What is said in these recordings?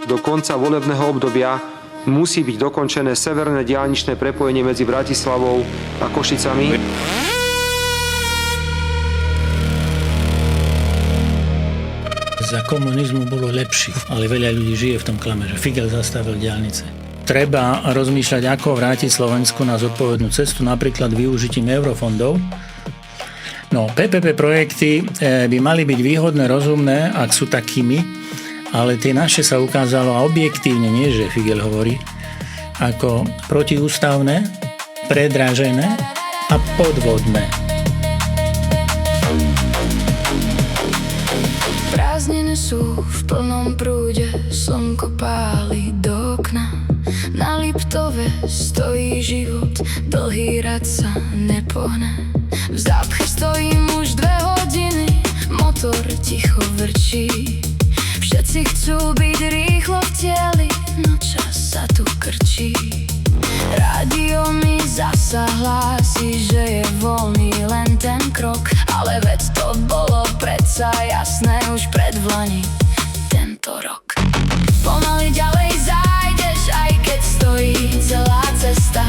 do konca volebného obdobia musí byť dokončené severné diaľničné prepojenie medzi Bratislavou a Košicami. Za komunizmu bolo lepšie, ale veľa ľudí žije v tom klame, že Figel zastavil diaľnice. Treba rozmýšľať, ako vrátiť Slovensku na zodpovednú cestu, napríklad využitím eurofondov. No, PPP projekty by mali byť výhodné, rozumné, ak sú takými, ale tie naše sa ukázalo, a objektívne, nie že Figel hovorí, ako protiústavné, predrážené a podvodné. Prázdniny sú v plnom prúde, slnko páli do okna. Na Liptove stojí život, dlhý rad sa nepohne. V zápche stojím už 2 hodiny, motor ticho vrčí. Všetci chcú byť rýchlo v tieli, no čas sa tu krčí. Rádio mi zasa hlási, že je voľný len ten krok, ale veď to bolo predsa jasné už pred vlani tento rok. Pomaly ďalej zájdeš, aj keď stojí celá cesta.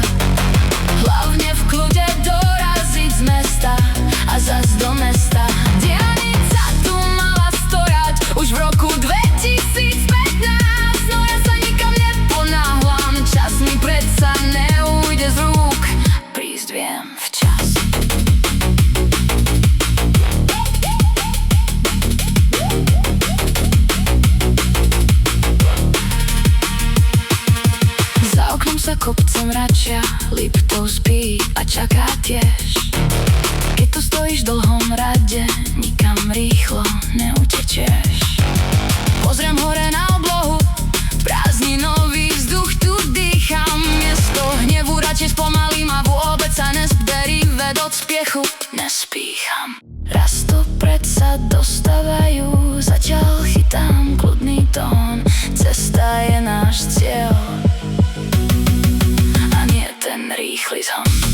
Hlavne v kľude doraziť z mesta a zas do mesta. Diaľnica tu mala stojať už v roku 2015, no ja sa nikam neponáhľam, čas mi predsa neújde z rúk, prísť viem včas. Za oknom sa kopcem račia, Liptov spí a čaká tiež. Keď tu stojíš v dlhom rade, nikam rýchlo neutečieš. Pozriem hore na oblohu, prázdninový vzduch tu dýcham. Miesto hnevu radšej spomalím a vôbec sa nezberí, ved od spiechu nespícham. Raz to predsa dostávajú, zatiaľ chytám kľudný tón. Cesta je náš cieľ a nie ten rýchly zhon.